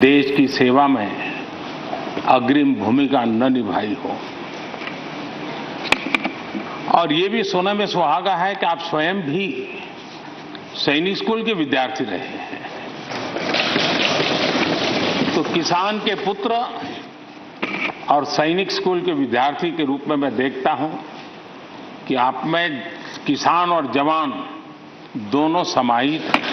देश की सेवा में अग्रिम भूमिका न निभाई हो। और ये भी सुनने में सुहागा है कि आप स्वयं भी सैनिक स्कूल के विद्यार्थी रहे हैं। तो किसान के पुत्र और सैनिक स्कूल के विद्यार्थी के रूप में मैं देखता हूं कि आप में किसान और जवान दोनों समाहित हैं।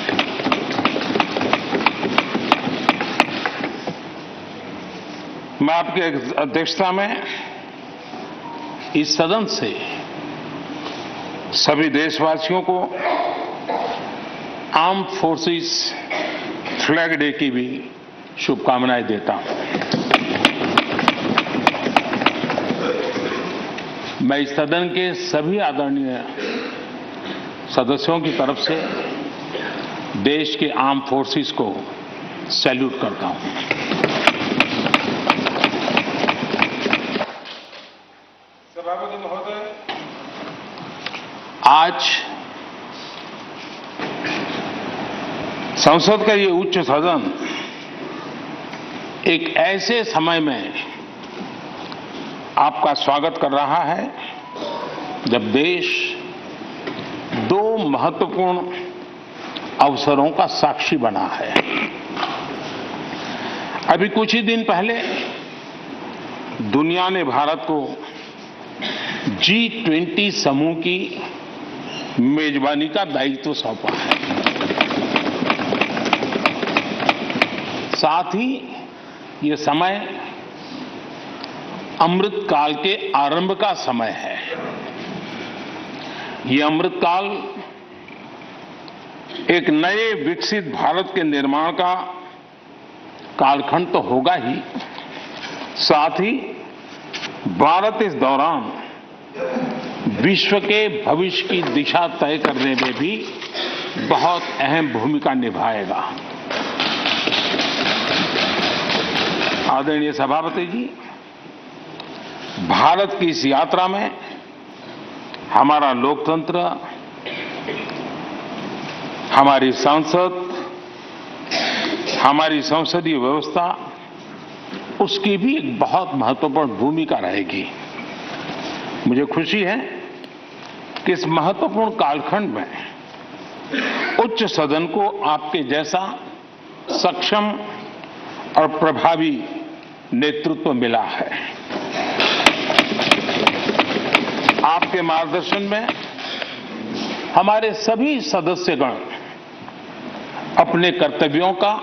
मैं आपकी अध्यक्षता में इस सदन से सभी देशवासियों को आर्म्ड फोर्सेस फ्लैग डे की भी शुभकामनाएं देता हूं। मैं इस सदन के सभी आदरणीय सदस्यों की तरफ से देश के आर्म्ड फोर्सेस को सैल्यूट करता हूं। सभापति महोदय, आज संसद का ये उच्च सदन एक ऐसे समय में आपका स्वागत कर रहा है जब देश दो महत्वपूर्ण अवसरों का साक्षी बना है। अभी कुछ ही दिन पहले दुनिया ने भारत को G20 समूह की मेजबानी का दायित्व सौंपा है। साथ ही ये समय अमृतकाल के आरंभ का समय है। ये अमृतकाल एक नए विकसित भारत के निर्माण का कालखंड तो होगा ही, साथ ही भारत इस दौरान विश्व के भविष्य की दिशा तय करने में भी बहुत अहम भूमिका निभाएगा। आदरणीय सभापति जी, भारत की इस यात्रा में हमारा लोकतंत्र, हमारी संसद, हमारी संसदीय व्यवस्था, उसकी भी एक बहुत महत्वपूर्ण भूमिका रहेगी। मुझे खुशी है कि इस महत्वपूर्ण कालखंड में उच्च सदन को आपके जैसा सक्षम और प्रभावी नेतृत्व मिला है। आपके मार्गदर्शन में हमारे सभी सदस्यगण अपने कर्तव्यों का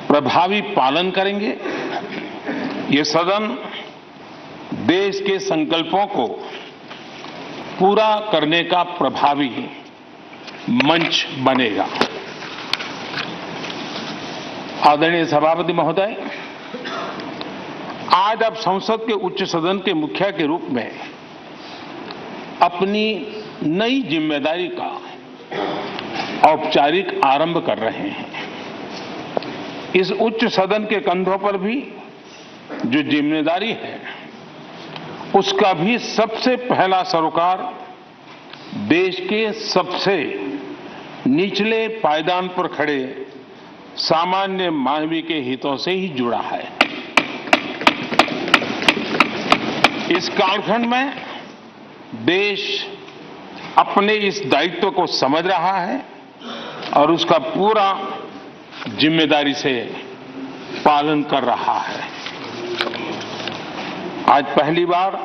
प्रभावी पालन करेंगे। ये सदन देश के संकल्पों को पूरा करने का प्रभावी मंच बनेगा। आदरणीय सभापति महोदय, आज आप संसद के उच्च सदन के मुखिया के रूप में अपनी नई जिम्मेदारी का औपचारिक आरंभ कर रहे हैं। इस उच्च सदन के कंधों पर भी जो जिम्मेदारी है, उसका भी सबसे पहला सरोकार देश के सबसे निचले पायदान पर खड़े सामान्य मानवीय के हितों से ही जुड़ा है। इस कालखंड में देश अपने इस दायित्व को समझ रहा है और उसका पूरा जिम्मेदारी से पालन कर रहा है। आज पहली बार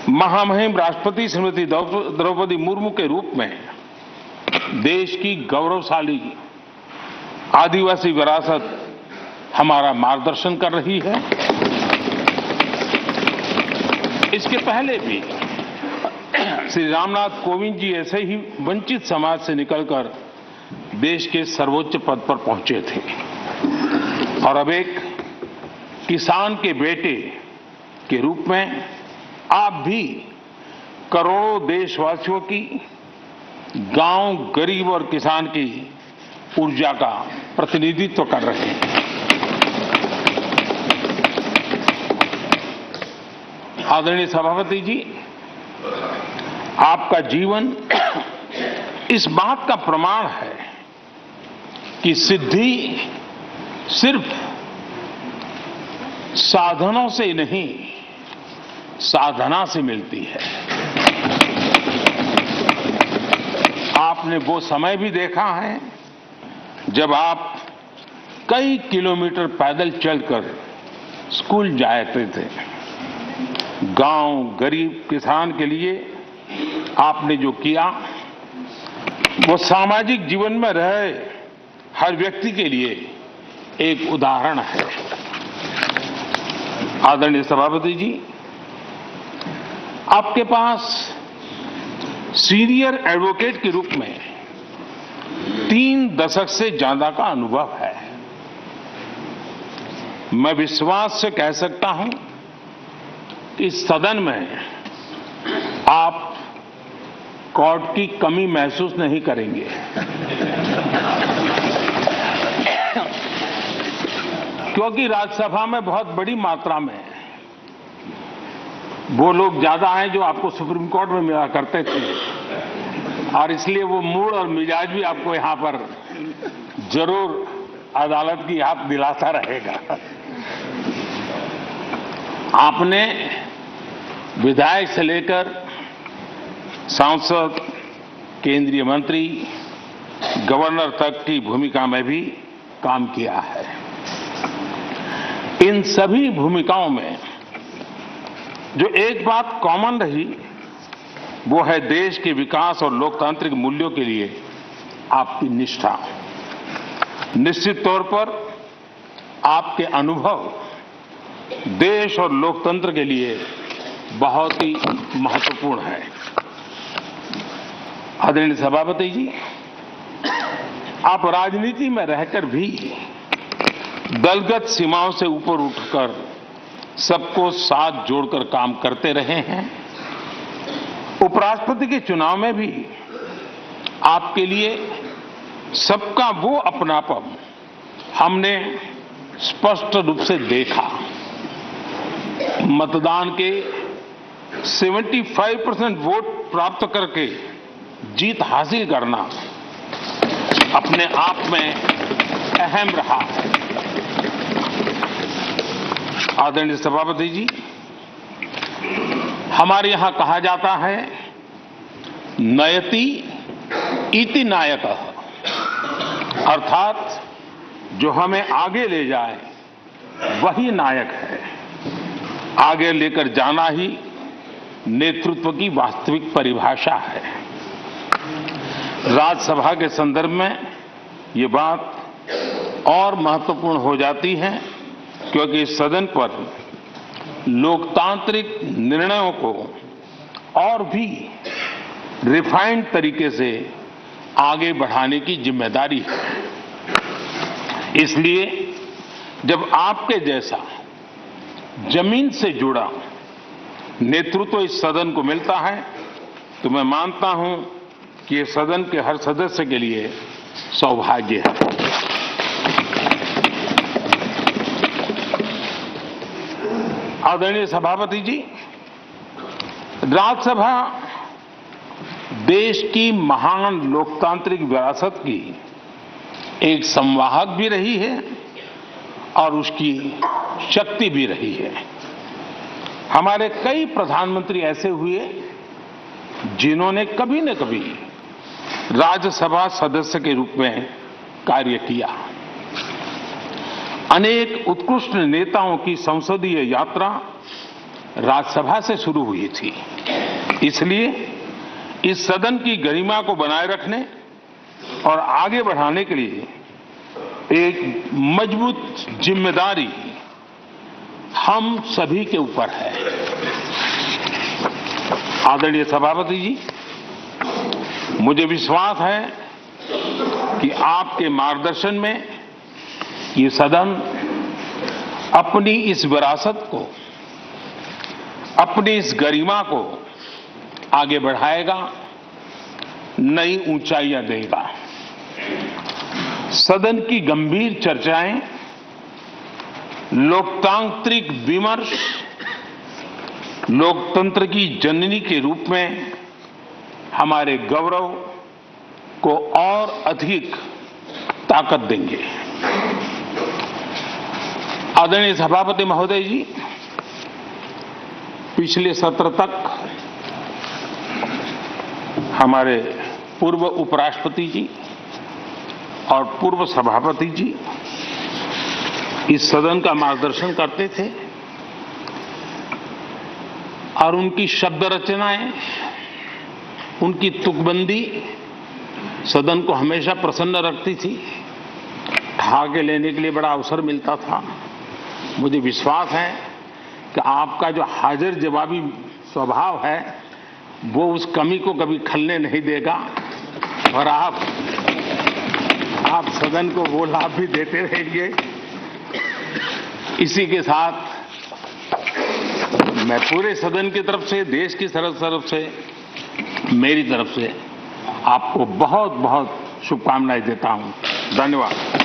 महामहिम राष्ट्रपति श्रीमती द्रौपदी मुर्मू के रूप में देश की गौरवशाली आदिवासी विरासत हमारा मार्गदर्शन कर रही है। इसके पहले भी श्री रामनाथ कोविंद जी ऐसे ही वंचित समाज से निकलकर देश के सर्वोच्च पद पर पहुंचे थे और अब एक किसान के बेटे के रूप में आप भी करोड़ों देशवासियों की, गांव, गरीब और किसान की ऊर्जा का प्रतिनिधित्व कर रहे हैं। आदरणीय सभापति जी, आपका जीवन इस बात का प्रमाण है कि सिद्धि सिर्फ साधनों से नहीं, साधना से मिलती है। आपने वो समय भी देखा है जब आप कई किलोमीटर पैदल चलकर स्कूल जाते थे। गांव, गरीब किसान के लिए आपने जो किया वो सामाजिक जीवन में रहे हर व्यक्ति के लिए एक उदाहरण है। आदरणीय सभापति जी, आपके पास सीनियर एडवोकेट के रूप में 3 दशक से ज्यादा का अनुभव है। मैं विश्वास से कह सकता हूं कि इस सदन में आप कोर्ट की कमी महसूस नहीं करेंगे। क्योंकि राज्यसभा में बहुत बड़ी मात्रा में वो लोग ज्यादा हैं जो आपको सुप्रीम कोर्ट में मिला करते थे, और इसलिए वो मूड और मिजाज भी आपको यहां पर जरूर अदालत की याद दिलाता रहेगा। आपने विधायक से लेकर सांसद, केंद्रीय मंत्री, गवर्नर तक की भूमिका में भी काम किया है। इन सभी भूमिकाओं में जो एक बात कॉमन रही वो है देश के विकास और लोकतांत्रिक मूल्यों के लिए आपकी निष्ठा। निश्चित तौर पर आपके अनुभव देश और लोकतंत्र के लिए बहुत ही महत्वपूर्ण है। आदरणीय सभापति जी, आप राजनीति में रहकर भी दलगत सीमाओं से ऊपर उठकर सबको साथ जोड़कर काम करते रहे हैं। उपराष्ट्रपति के चुनाव में भी आपके लिए सबका वो अपनापन हमने स्पष्ट रूप से देखा। मतदान के 75% वोट प्राप्त करके जीत हासिल करना अपने आप में अहम रहा है। आदरणीय सभापति जी, हमारे यहां कहा जाता है नयति इति नायकः, अर्थात जो हमें आगे ले जाए वही नायक है। आगे लेकर जाना ही नेतृत्व की वास्तविक परिभाषा है। राज्यसभा के संदर्भ में ये बात और महत्वपूर्ण हो जाती है क्योंकि इस सदन पर लोकतांत्रिक निर्णयों को और भी रिफाइंड तरीके से आगे बढ़ाने की जिम्मेदारी है। इसलिए जब आपके जैसा जमीन से जुड़ा नेतृत्व इस सदन को मिलता है तो मैं मानता हूं कि ये सदन के हर सदस्य के लिए सौभाग्य है। आदरणीय सभापति जी, राज्यसभा देश की महान लोकतांत्रिक विरासत की एक संवाहक भी रही है और उसकी शक्ति भी रही है। हमारे कई प्रधानमंत्री ऐसे हुए जिन्होंने कभी न कभी राज्यसभा सदस्य के रूप में कार्य किया। अनेक उत्कृष्ट नेताओं की संसदीय यात्रा राज्यसभा से शुरू हुई थी। इसलिए इस सदन की गरिमा को बनाए रखने और आगे बढ़ाने के लिए एक मजबूत जिम्मेदारी हम सभी के ऊपर है। आदरणीय सभापति जी, मुझे विश्वास है कि आपके मार्गदर्शन में ये सदन अपनी इस विरासत को, अपनी इस गरिमा को आगे बढ़ाएगा, नई ऊंचाइयां देगा। सदन की गंभीर चर्चाएं, लोकतांत्रिक विमर्श लोकतंत्र की जननी के रूप में हमारे गौरव को और अधिक ताकत देंगे। आदरणीय सभापति महोदय जी, पिछले सत्र तक हमारे पूर्व उपराष्ट्रपति जी और पूर्व सभापति जी इस सदन का मार्गदर्शन करते थे और उनकी शब्द रचनाएं, उनकी तुकबंदी सदन को हमेशा प्रसन्न रखती थी। ठहाके लेने के लिए बड़ा अवसर मिलता था। मुझे विश्वास है कि आपका जो हाजिर जवाबी स्वभाव है वो उस कमी को कभी खलने नहीं देगा और आप सदन को वो लाभ भी देते रहेंगे। इसी के साथ मैं पूरे सदन की तरफ से, देश की तरफ से, मेरी तरफ से आपको बहुत बहुत शुभकामनाएं देता हूं। धन्यवाद।